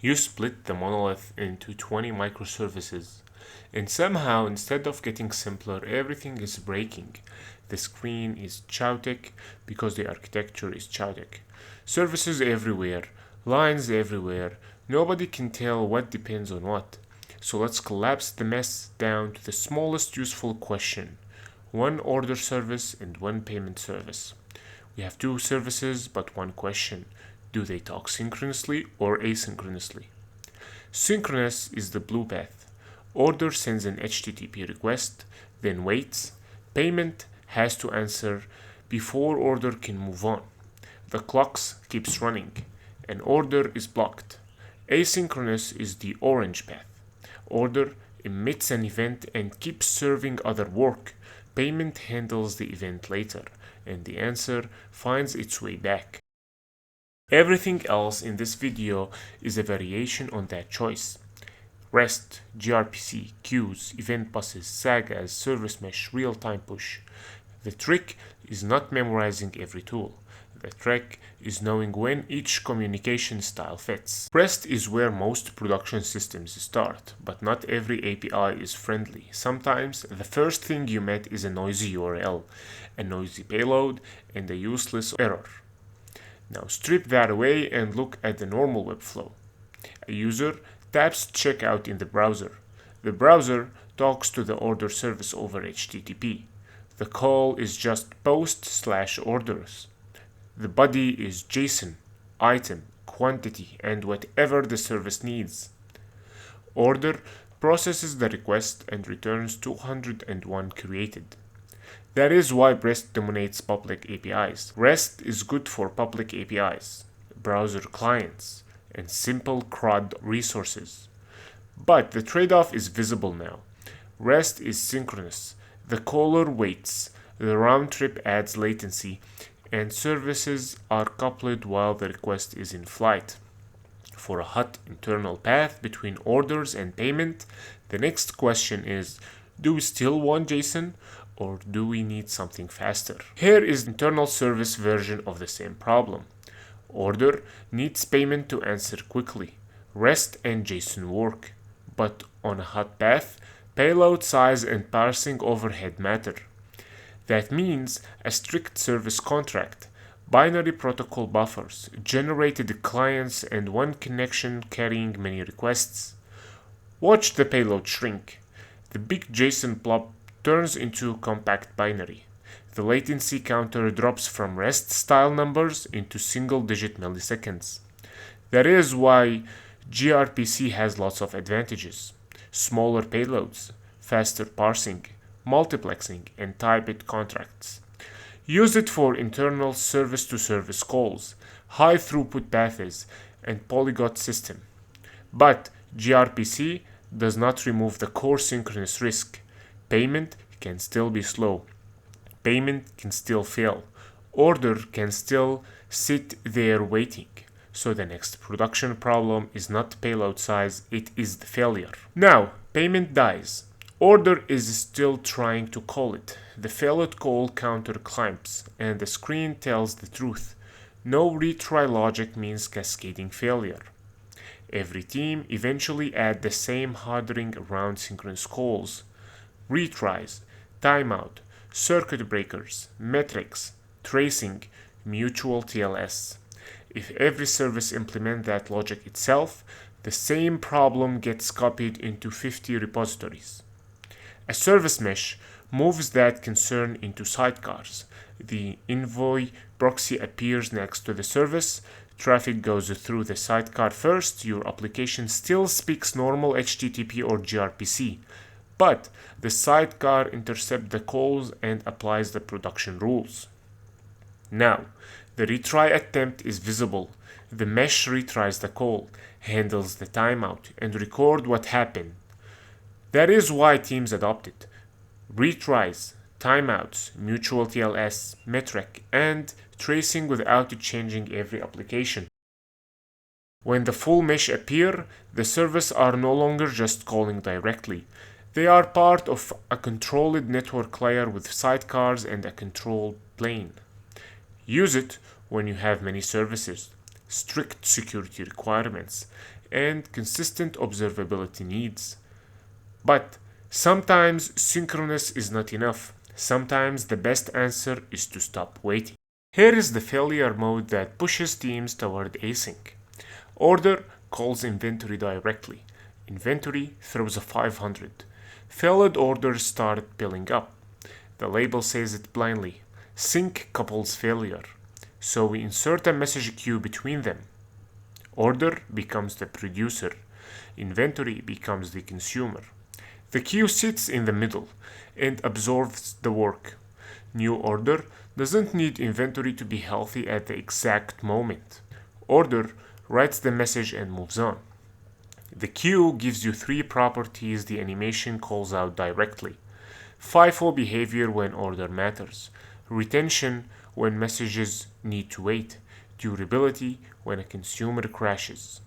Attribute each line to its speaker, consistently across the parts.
Speaker 1: You split the monolith into 20 microservices, and somehow instead of getting simpler, everything is breaking. The screen is chaotic because the architecture is chaotic. Services everywhere, lines everywhere, nobody can tell what depends on what. So let's collapse the mess down to the smallest useful question. One order service and one payment service. We have two services but one question. Do they talk synchronously or asynchronously? Synchronous is the blue path. Order sends an HTTP request, then waits. Payment has to answer before order can move on. The clocks keeps running. An order is blocked. Asynchronous is the orange path. Order emits an event and keeps serving other work. Payment handles the event later, and the answer finds its way back. Everything else in this video is a variation on that choice. REST, gRPC, queues, event buses, sagas, service mesh, real-time push. The trick is not memorizing every tool. The trick is knowing when each communication style fits. REST is where most production systems start, but not every API is friendly. Sometimes the first thing you met is a noisy URL, a noisy payload, and a useless error. Now strip that away and look at the normal web flow. A user taps checkout in the browser. The browser talks to the order service over HTTP. The call is just post/orders. The body is JSON, item, quantity, and whatever the service needs. Order processes the request and returns 201 created. That is why REST dominates public APIs. REST is good for public APIs, browser clients, and simple CRUD resources. But the trade-off is visible now. REST is synchronous. The caller waits. The round trip adds latency, and services are coupled while the request is in flight. For a hot internal path between orders and payment, the next question is, do we still want JSON or do we need something faster? Here is the internal service version of the same problem. Order needs payment to answer quickly. REST and JSON work, but on a hot path, payload size and parsing overhead matter. That means a strict service contract, binary protocol buffers, generated clients, and one connection carrying many requests. Watch the payload shrink. The big JSON blob turns into compact binary. The latency counter drops from REST style numbers into single-digit milliseconds. That is why gRPC has lots of advantages. Smaller payloads, faster parsing, multiplexing, and type-it contracts. Use it for internal service-to-service calls, high-throughput paths, and polyglot system. But gRPC does not remove the core synchronous risk. Payment can still be slow. Payment can still fail. Order can still sit there waiting. So the next production problem is not payload size, it is the failure. Now, payment dies. Order is still trying to call it. The failed call counter climbs, and the screen tells the truth. No retry logic means cascading failure. Every team eventually add the same hovering around synchronous calls. Retries, timeout, circuit breakers, metrics, tracing, mutual TLS. If every service implements that logic itself, the same problem gets copied into 50 repositories. A service mesh moves that concern into sidecars. The envoy proxy appears next to the service. Traffic goes through the sidecar first. Your application still speaks normal HTTP or gRPC, but the sidecar intercepts the calls and applies the production rules. Now, the retry attempt is visible. The mesh retries the call, handles the timeout, and records what happened. That is why teams adopt it. Retries, timeouts, mutual TLS, metric, and tracing without changing every application. When the full mesh appear, the services are no longer just calling directly. They are part of a controlled network layer with sidecars and a control plane. Use it when you have many services, strict security requirements, and consistent observability needs. But sometimes synchronous is not enough. Sometimes the best answer is to stop waiting. Here is the failure mode that pushes teams toward async. Order calls inventory directly. Inventory throws a 500. Failed orders start piling up. The label says it blindly. Sync couples failure. So we insert a message queue between them. Order becomes the producer. Inventory becomes the consumer. The queue sits in the middle and absorbs the work. New order doesn't need inventory to be healthy at the exact moment. Order writes the message and moves on. The queue gives you 3 properties the animation calls out directly. FIFO behavior when order matters. Retention when messages need to wait. Durability when a consumer crashes.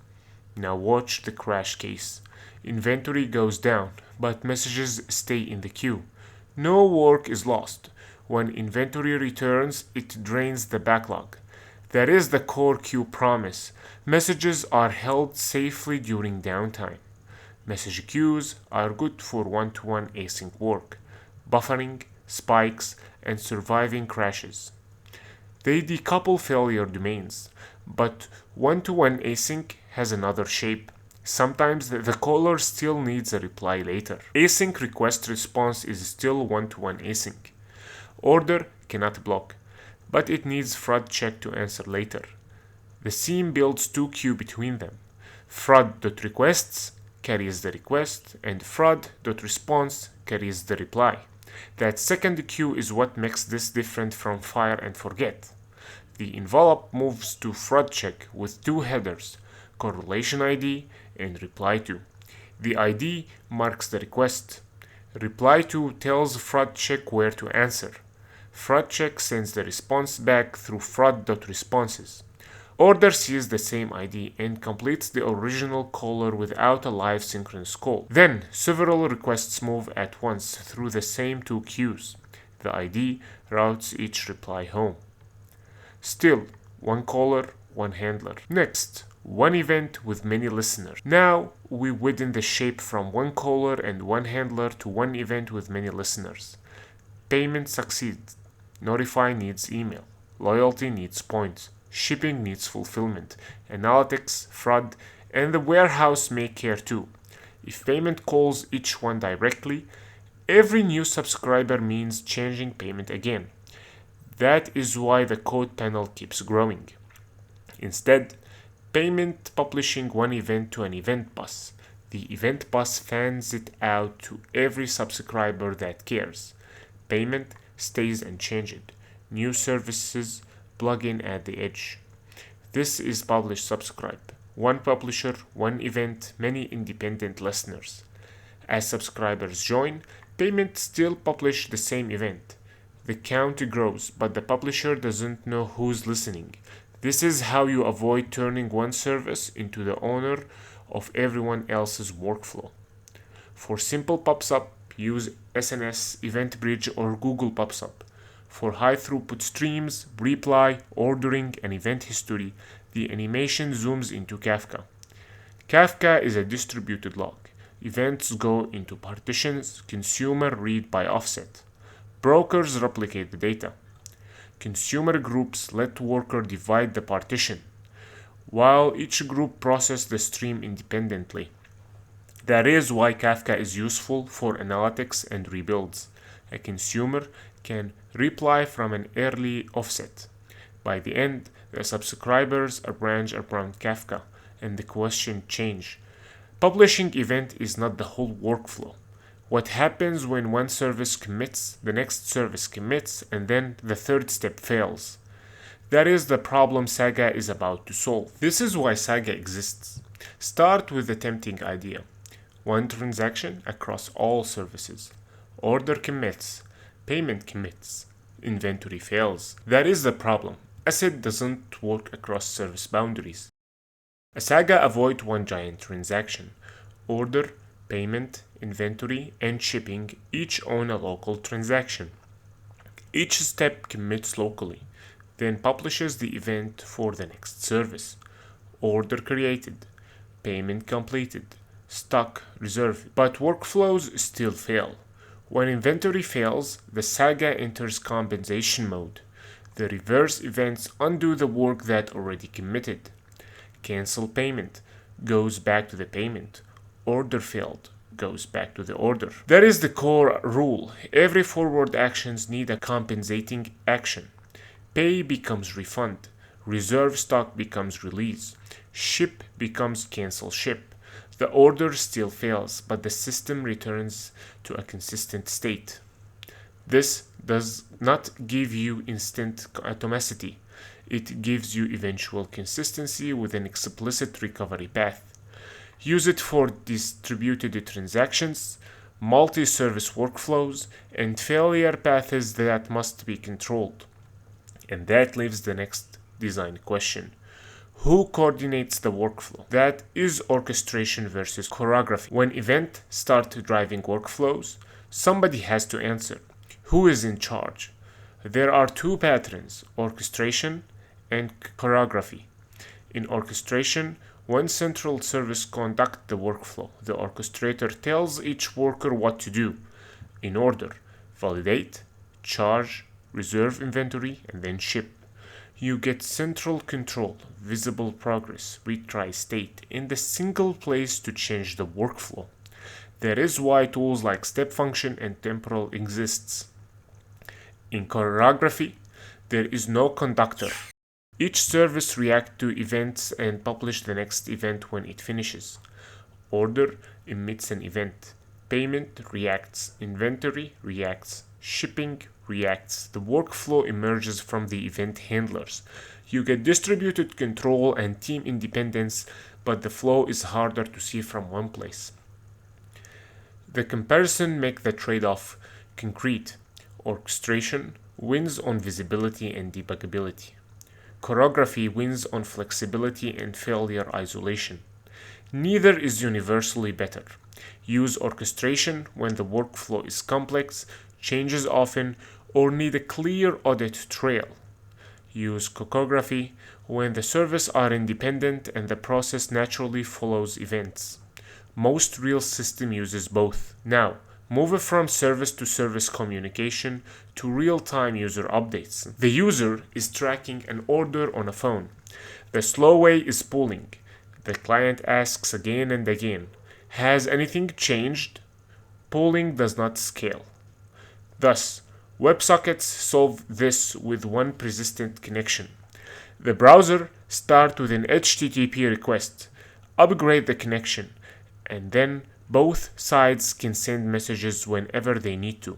Speaker 1: Now watch the crash case. Inventory goes down, but messages stay in the queue. No work is lost. When inventory returns, it drains the backlog. That is the core queue promise. Messages are held safely during downtime. Message queues are good for one-to-one async work, buffering, spikes, and surviving crashes. They decouple failure domains, but one-to-one async has another shape. Sometimes the caller still needs a reply later. Async request response is still one-to-one async. Order cannot block, but it needs fraud check to answer later. The seam builds 2 queue between them. Fraud.requests carries the request, and fraud.response carries the reply. That second queue is what makes this different from fire and forget. The envelope moves to fraud check with 2 headers, correlation ID and reply to. The ID marks the request. Reply to tells fraud check where to answer. Fraud check sends the response back through fraud.responses. Order sees the same ID and completes the original caller without a live synchronous call. Then, several requests move at once through the same 2 queues. The ID routes each reply home. Still, one caller, one handler. Next, one event with many listeners. Now, we widen the shape from one caller and one handler to one event with many listeners. Payment succeeds. Notify needs email. Loyalty needs points. Shipping needs fulfillment. Analytics, fraud, and the warehouse may care too. If payment calls each one directly, every new subscriber means changing payment again. That is why the code panel keeps growing. Instead, payment publishing one event to an event bus. The event bus fans it out to every subscriber that cares. Payment stays unchanged. New services plug in at the edge. This is publish subscribe. One publisher, one event, many independent listeners. As subscribers join, payment still publish the same event. The count grows, but the publisher doesn't know who's listening. This is how you avoid turning one service into the owner of everyone else's workflow. For simple PubSub, use SNS, EventBridge, or Google PubSub. For high throughput streams, reply, ordering, and event history, the animation zooms into Kafka. Kafka is a distributed log. Events go into partitions, consumer read by offset. Brokers replicate the data. Consumer groups let worker divide the partition, while each group processes the stream independently. That is why Kafka is useful for analytics and rebuilds. A consumer can reply from an early offset. By the end, the subscribers arrange around Kafka, and the question change. Publishing event is not the whole workflow. What happens when one service commits, the next service commits, and then the third step fails? That is the problem Saga is about to solve. This is why Saga exists. Start with the tempting idea. One transaction across all services. Order commits. Payment commits. Inventory fails. That is the problem. ACID doesn't work across service boundaries. A Saga avoids one giant transaction. Order, payment, inventory, and shipping each own a local transaction. Each step commits locally, then publishes the event for the next service. Order created. payment completed, stock reserved, but workflows still fail. When inventory fails, the Saga enters compensation mode. The reverse events undo the work that already committed. Cancel payment goes back to the payment. Order failed goes back to the order. That is the core rule. Every forward actions need a compensating action. Pay becomes refund. Reserve stock becomes release. Ship becomes cancel ship. The order still fails, but the system returns to a consistent state. This does not give you instant atomicity. It gives you eventual consistency with an explicit recovery path. Use it for distributed transactions, multi-service workflows, and failure paths that must be controlled. And that leaves the next design question. Who coordinates the workflow? That is orchestration versus choreography. When events start driving workflows, somebody has to answer. Who is in charge? There are two patterns, orchestration and choreography. In orchestration, one central service conducts the workflow. The orchestrator tells each worker what to do in order: validate, charge, reserve inventory, and then ship. You get central control, visible progress, retry state in the single place to change the workflow. That is why tools like step function and temporal exists. In choreography, there is no conductor. Each service reacts to events and publishes the next event when it finishes. Order emits an event. Payment reacts. Inventory reacts. Shipping reacts. The workflow emerges from the event handlers. You get distributed control and team independence, but the flow is harder to see from one place. The comparison makes the trade-off concrete. Orchestration wins on visibility and debuggability. Choreography wins on flexibility and failure isolation. Neither is universally better. Use orchestration when the workflow is complex, changes often, or need a clear audit trail. Use choreography when the services are independent and the process naturally follows events. Most real system uses both. Now, move from service-to-service communication to real-time user updates. The user is tracking an order on a phone. The slow way is pulling. The client asks again and again, has anything changed? Pulling does not scale. Thus, WebSockets solve this with one persistent connection. The browser starts with an HTTP request, upgrade the connection, and then both sides can send messages whenever they need to.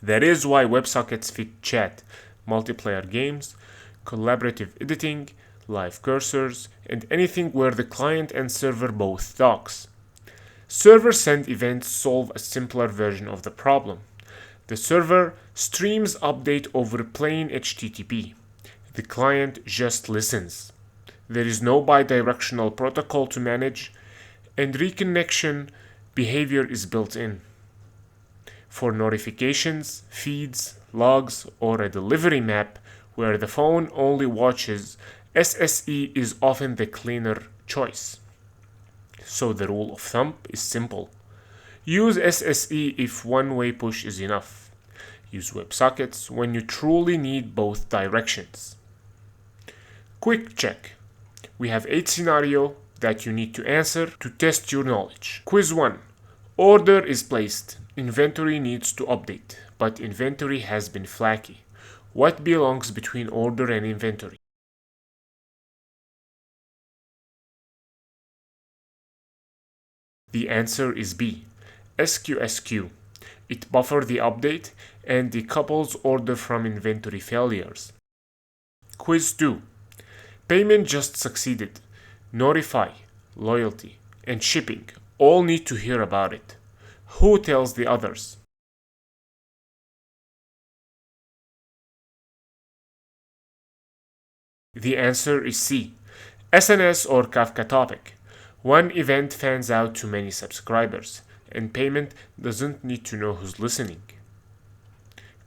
Speaker 1: That is why WebSockets fit chat, multiplayer games, collaborative editing, live cursors, and anything where the client and server both talks. Server-send events solve a simpler version of the problem. The server streams update over plain HTTP. The client just listens. There is no bidirectional protocol to manage, and reconnection behavior is built in. For notifications, feeds, logs, or a delivery map where the phone only watches, SSE is often the cleaner choice. So the rule of thumb is simple. Use SSE if one-way push is enough. Use WebSockets when you truly need both directions. Quick check. We have 8 scenarios that you need to answer to test your knowledge. Quiz 1. Order is placed. Inventory needs to update, but inventory has been flaky. What belongs between order and inventory? The answer is B. SQSQ. It buffers the update and decouples order from inventory failures. Quiz 2. Payment just succeeded. Notify, loyalty, and shipping all need to hear about it. Who tells the others? The answer is C. SNS or Kafka topic. One event fans out to many subscribers, and payment doesn't need to know who's listening.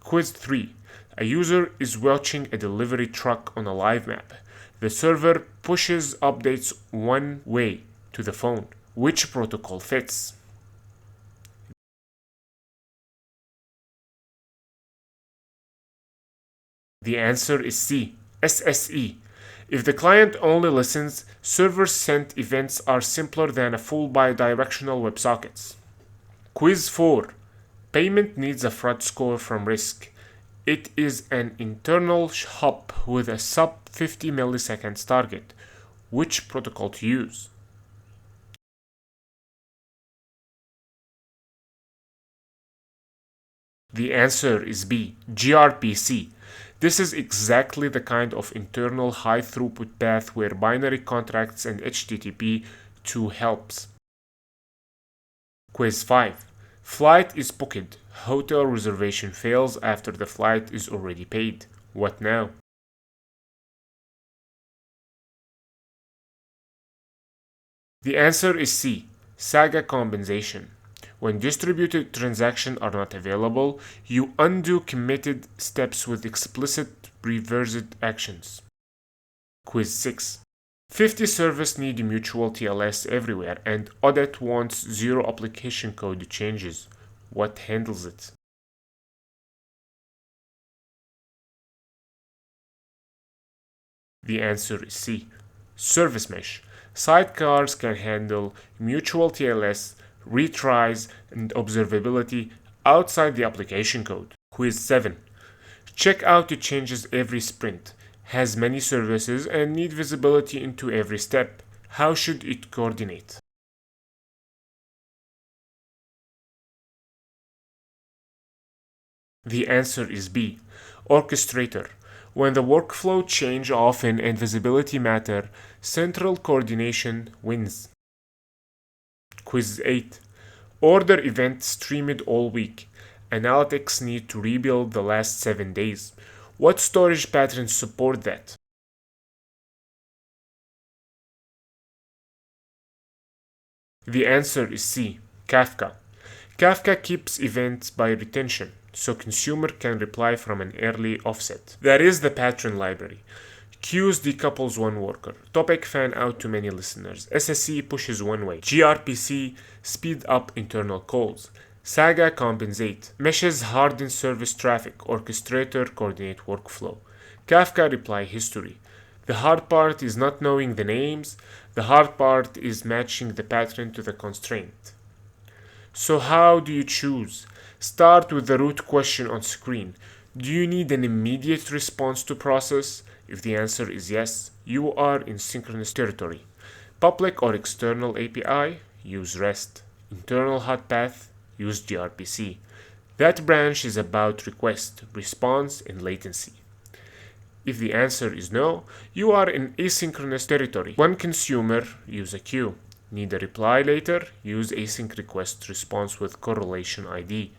Speaker 1: Quiz 3. A user is watching a delivery truck on a live map. The server pushes updates one way, to the phone. Which protocol fits? The answer is C, SSE. If the client only listens, server-sent events are simpler than a full bi-directional WebSockets. Quiz 4. Payment needs a fraud score from risk. It is an internal hop with a sub 50 milliseconds target. Which protocol to use? The answer is B, gRPC. This is exactly the kind of internal high throughput path where binary contracts and HTTP 2 helps. Quiz 5. Flight is booked. Hotel reservation fails after the flight is already paid. What now? The answer is C, Saga compensation. When distributed transactions are not available, you undo committed steps with explicit reversed actions. Quiz 6. 50 servers need mutual TLS everywhere, and audit wants 0 application code changes. What handles it? The answer is C, service mesh. Sidecars can handle mutual TLS, retries, and observability outside the application code. Quiz 7. Check out the changes every sprint. Has many services and need visibility into every step. How should it coordinate? The answer is B, Orchestrator. When the workflow change often and visibility matter, central coordination wins. Quiz 8. Order event streamed all week. Analytics need to rebuild the last 7 days. What storage patterns support that? The answer is C, Kafka. Kafka keeps events by retention, so consumer can reply from an early offset. That is the pattern library. Queues decouples one worker. Topic fan out to many listeners. SSE pushes one way. gRPC speed up internal calls. Saga compensate. Meshes harden service traffic. Orchestrator coordinate workflow. Kafka reply history. The hard part is not knowing the names. The hard part is matching the pattern to the constraint. So how do you choose? Start with the root question on screen. Do you need an immediate response to process? If the answer is yes, you are in synchronous territory. Public or external API? Use REST. Internal hot path? Use gRPC. That branch is about request, response, and latency. If the answer is no, you are in asynchronous territory. One consumer, use a queue. Need a reply later? Use async request response with correlation ID.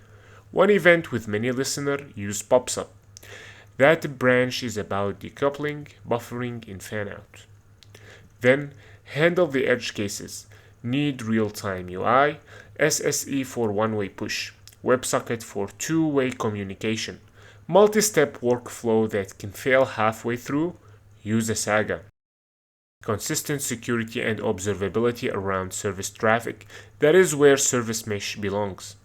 Speaker 1: One event with many listener, use pops up. That branch is about decoupling, buffering, and fanout. Then handle the edge cases. Need real-time UI, SSE for one-way push, WebSocket for two-way communication. Multi-step workflow that can fail halfway through, use a Saga. Consistent security and observability around service traffic, that is where service mesh belongs.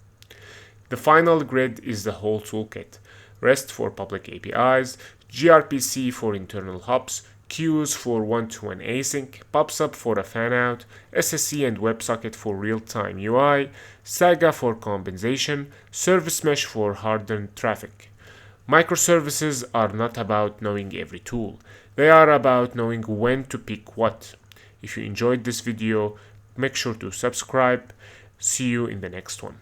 Speaker 1: The final grid is the whole toolkit. REST for public APIs, gRPC for internal hops, queues for one-to-one async, PubSub for a fanout, SSE and WebSocket for real-time UI, Saga for compensation, service mesh for hardened traffic. Microservices are not about knowing every tool. They are about knowing when to pick what. If you enjoyed this video, make sure to subscribe. See you in the next one.